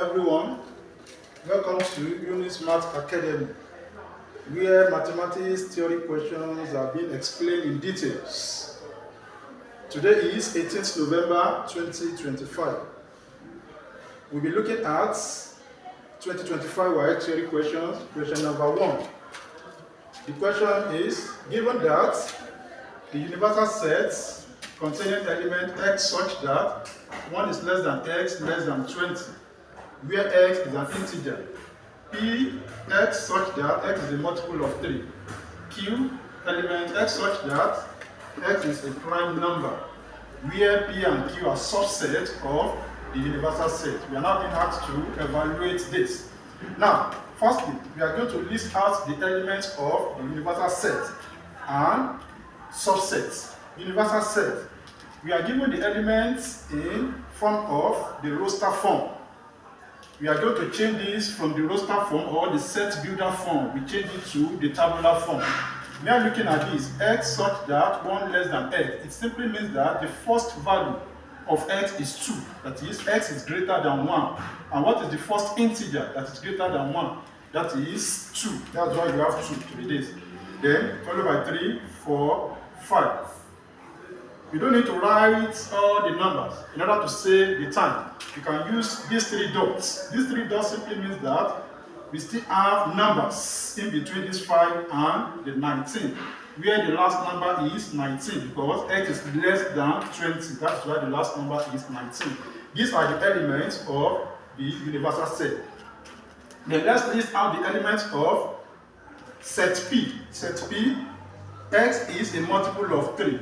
everyone. Welcome to Yunus Math Academy, where mathematics theory questions are being explained in details. Today is 18th November 2025. We'll be looking at 2025 WAEC theory questions. Question number 1. The question is, given that the universal set containing element x such that 1 is less than x less than 20, where x is an integer, p x such that x is a multiple of 3, q element x such that x is a prime number, where p and q are subsets of the universal set. We are now being asked to evaluate this. Now, firstly, we are going to list out the elements of the universal set and subsets. Universal set. We are given the elements in form of the roster form. We are going to change this from the roster form or the set builder form. We change it to the tabular form. We are looking at this x such that 1 less than x. It simply means that the first value of x is 2. That is, x is greater than 1. And what is the first integer that is greater than 1? That is 2. That's why we have 2 to be this. Then followed by 3, 4, 5. You don't need to write all the numbers in order to say the time. You can use these 3 dots. These 3 dots simply means that we still have numbers in between this 5 and the 19, where the last number is 19 because x is less than 20. That's why the last number is 19. These are the elements of the universal set. Then let's list out the elements of set P. Set P, x is a multiple of 3.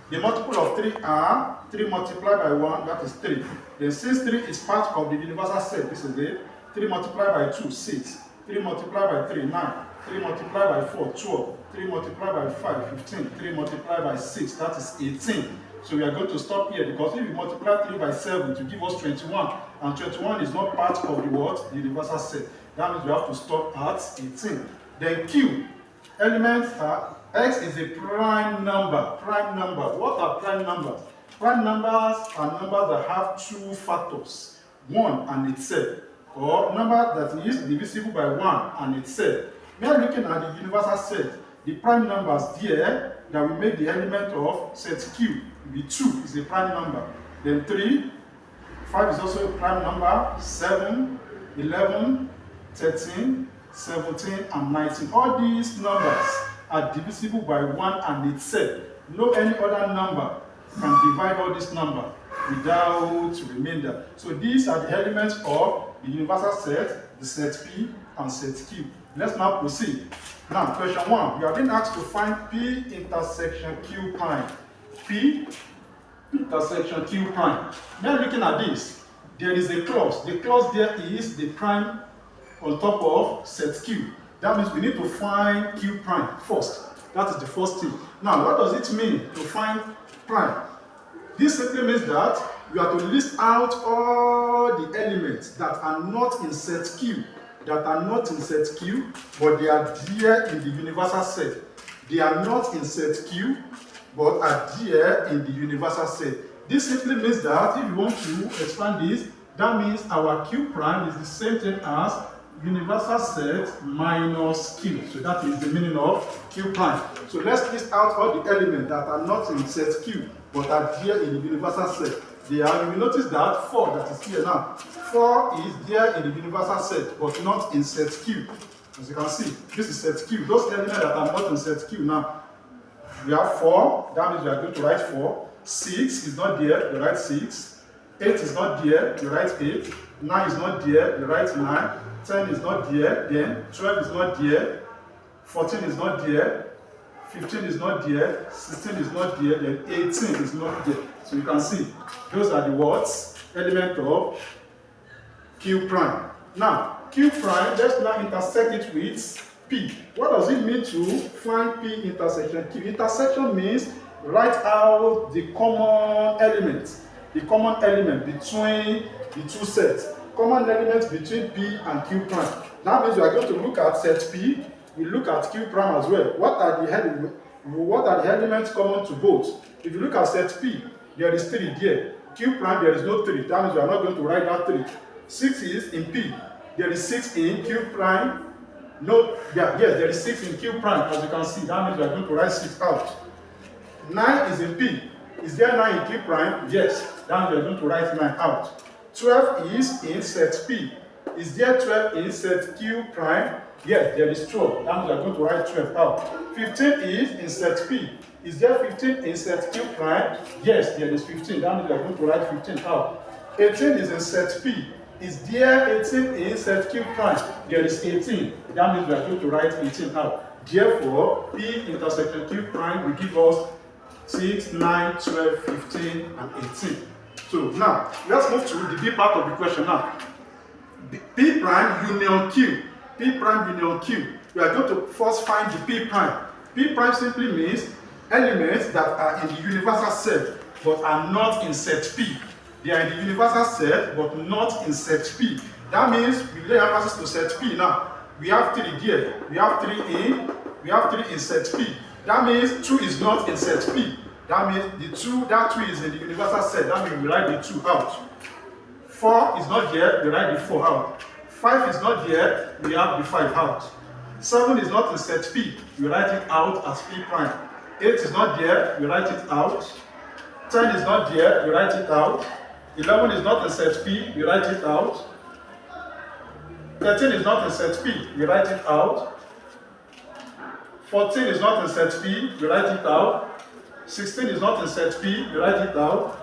The multiple of 3 are 3 multiplied by 1, that is 3. Then since 3 is part of the universal set, this is it. 3 multiplied by 2, 6. 3 multiplied by 3, 9. 3 multiplied by 4, 12. 3 multiplied by 5, 15. 3 multiplied by 6, that is 18. So we are going to stop here because if we multiply 3 by 7 to give us 21, and 21 is not part of the what? The universal set. That means we have to stop at 18. Then Q. Elements are x is a prime number. Prime number. What are prime numbers? Prime numbers are numbers that have 2 factors, 1 and itself, or number that is divisible by 1 and itself. We are looking at the universal set. The prime numbers there that we make the element of set Q will be 2 is a prime number. Then 3, 5 is also a prime number, 7, 11, 13, 17, and 19. All these numbers are divisible by 1 and itself. No any other number can divide all this number without remainder. So these are the elements of the universal set, the set P and set Q. Let's now proceed. Now, question 1. We have been asked to find P intersection Q prime. P intersection Q prime. Now looking at this, there is a clause. The clause there is the prime on top of set Q. That means we need to find Q prime first. That is the first thing. Now, what does it mean to find prime? This simply means that we have to list out all the elements that are not in set Q. That are not in set Q, but they are there in the universal set. They are not in set Q, but are there in the universal set. This simply means that if you want to expand this, that means our Q prime is the same thing as universal set minus Q. So that is the meaning of Q prime. So let's list out all the elements that are not in set Q, but are here in the universal set. They are, you will notice that 4 that is here now. 4 is there in the universal set, but not in set Q. As you can see, this is set Q. Those elements that are not in set Q now, we have 4, that means we are going to write 4. 6 is not there, you write 6. 8 is not there, you write 8. 9 is not there, you write 9. 10 is not there, then 12 is not there. 14 is not there. 15 is not there, 16 is not there, then 18 is not there. So you can see, those are the words, element of Q prime. Now, Q prime, let's now intersect it with P. What does it mean to find P intersection Q? Intersection means write out the common element. The common element between the two sets. Common element between P and Q prime. That means we are going to look at set P. We look at Q prime as well. What are the elements common to both? If you look at set P, there is 3 there. Q prime, there is no 3. That means we are not going to write that 3. 6 is in P. There is 6 in Q prime. No, yeah, yes, there is 6 in Q prime, as you can see. That means we are going to write 6 out. 9 is in P. Is there 9 in Q prime? Yes. That means we are going to write 9 out. 12 is in set P. Is there 12 in set Q prime? Yes, there is 12. That means we are going to write 12 out. 15 is in set P. Is there 15 in set Q prime? Yes, there is 15. That means we are going to write 15 out. 18 is in set P. Is there 18 in set Q prime? There is 18. That means we are going to write 18 out. Therefore, P intersection Q prime will give us 6, 9, 12, 15, and 18. So now, let's move to the B part of the question now. P prime union Q. P prime union Q. We are going to first find the P prime. P prime simply means elements that are in the universal set but are not in set P. They are in the universal set but not in set P. That means we lay emphasis to set P now. We have 3 here. We have 3 in set P. That means 2 is not in set P. That means that 2 is in the universal set. That means we write the 2 out. 4 is not here, we write the 4 out. 5 is not here, we have the 5 out. 7 is not in set P, we write it out as P prime. 8 is not there, we write it out. 10 is not there, we write it out. 11 is not in set P, we write it out. 13 is not in set P, we write it out. 14 is not in set P, we write it out. 16 is not in set P, we write it out.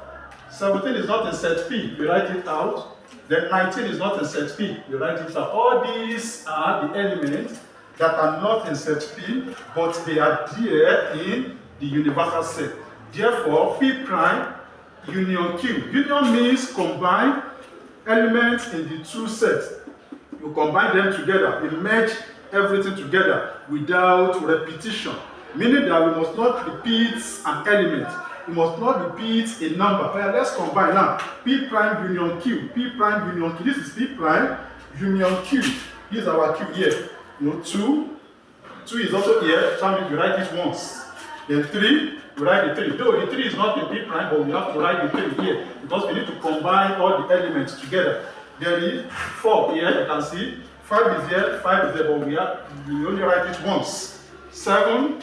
17 is not in set P, we write it out. Then 19 is not in set P, we write it out. All these are the elements that are not in set P, but they are there in the universal set. Therefore, P prime union Q. Union means combine elements in the 2 sets. You combine them together, you merge everything together without repetition. Meaning that we must not repeat an element. We must not repeat a number. Well, let's combine now. P prime union Q. P prime union Q. This is P prime union Q. This is our Q here. 2. 2 is also here. So we write it once. Then 3. We write the 3. Though the 3 is not in P prime, but we have to write the 3 here because we need to combine all the elements together. There is 4 here. You can see 5 is here. 5 is there, but we only write it once. 7.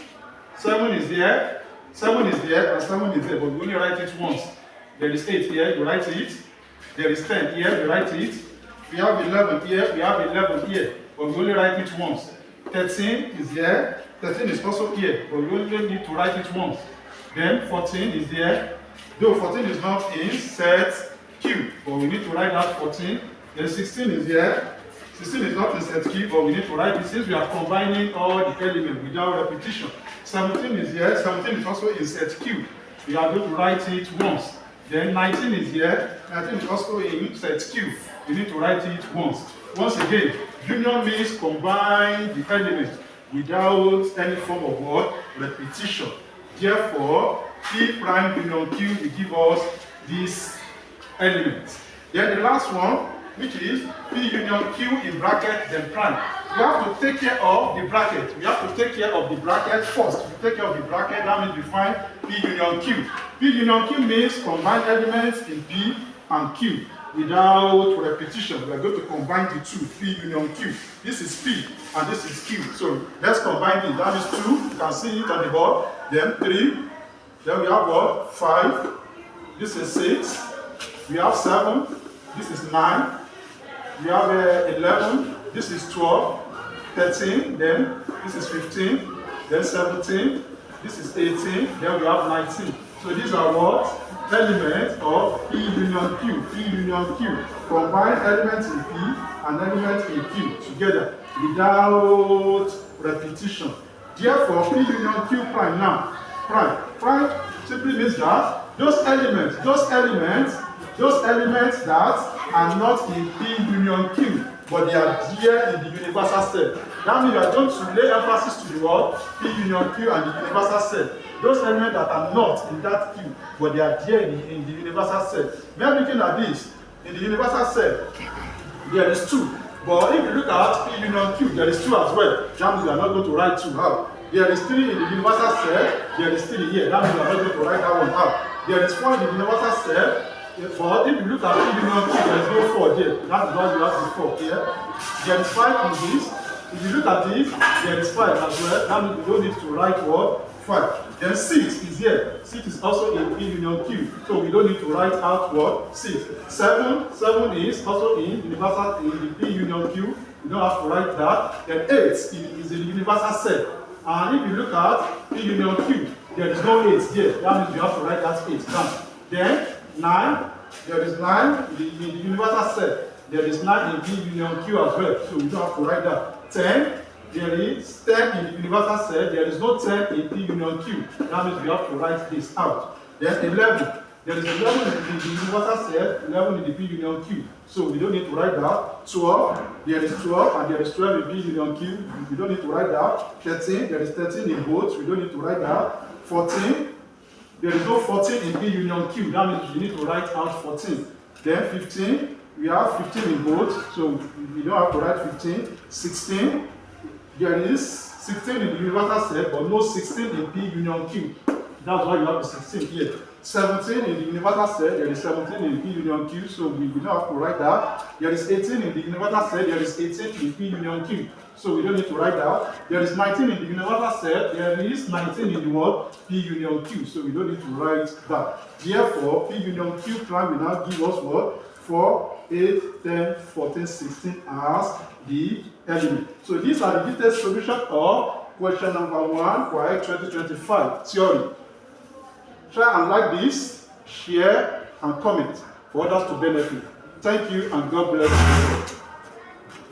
7 is there. 7 is there and 7 is there, but we only write it once. There is 8 here, we write it. There is 10 here, we write it. We have 11 here, we have 11 here, but we only write it once. 13 is here, 13 is also here, but we only need to write it once. Then 14 is there, though 14 is not in set Q, but we need to write that 14. Then 16 is here. 16 is not in set Q, but we need to write it since we are combining all the elements without repetition. 17 is here, 17 is also in set Q. We are going to write it once. Then 19 is here, 19 is also in set Q. We need to write it once. Once again, union means combine the elements without any form of what? Repetition. Therefore, P prime union Q will give us these elements. Then the last one, which is P union Q in bracket, then prime. We have to take care of the bracket. We have to take care of the bracket first. If we take care of the bracket, that means we find P union Q. P union Q means combine elements in P and Q without repetition. We are going to combine the 2, P union Q. This is P and this is Q. So let's combine it. That is 2. You can see it on the board. Then 3. Then we have what? 5. This is 6. We have 7. This is 9. We have 11. This is 12. 13. Then this is 15. Then 17. This is 18. Then we have 19. So these are what? Elements of P union Q. P union Q. Combine elements in P and elements in Q together without repetition. Therefore, P union Q prime now. Prime simply means that those elements that are not in P union Q, but they are there in the universal set. That means you are going to lay emphasis to the word P union Q and the universal set. Those elements that are not in that Q, but they are there in the universal set. We are looking at this. In the universal set, there is 2. But if you look at P union Q, there is 2 as well. That means we are not going to write 2 out. There is 3 in the universal set. There is 3 here. That means we are not going to write that one out. There is 4 in the universal set. But if you look at P union Q, there is no 4 there. That is why you have the 4 here. There is 5 in this. If you look at this, there is 5 as well. That means we don't need to write what? 5. Then 6 is here. 6 is also in P union Q. So we don't need to write out what? 6. 7 is also in universal in the P union Q. You don't have to write that. Then 8 is in the universal set. And if you look at P union Q, there is no 8 here. That means you have to write that 8 down. Then 9, there is 9 in the universal set. There is 9 in P union Q as well. So you don't have to write that. 10, there is 10 in the universal set. There is no 10 in P union Q. That means you have to write this out. Then 11. There is 11 in the universal set, 11 in the P union Q. So we don't need to write that. 12, there is 12, and there is 12 in P union Q. We don't need to write that. 13, there is 13 in both. We don't need to write that. 14, there is no 14 in P union Q. That means you need to write out 14. Then 15, we have 15 in both. So we don't have to write 15. 16, there is 16 in the universal set, but no 16 in P union Q. That's why you have the 16 here. 17 in the universal set, there is 17 in P union Q, so we don't have to write that. There is 18 in the universal set, there is 18 in P union Q, so we don't need to write that. There is 19 in the universal set, there is 19 in the word P union Q, so we don't need to write that. Therefore, P union Q prime will now give us what? 4, 8, 10, 14, 16 as the element. So these are the detailed solution of question number 1 for 2025 theory. Try and like this, share, and comment for others to benefit. Thank you, and God bless you.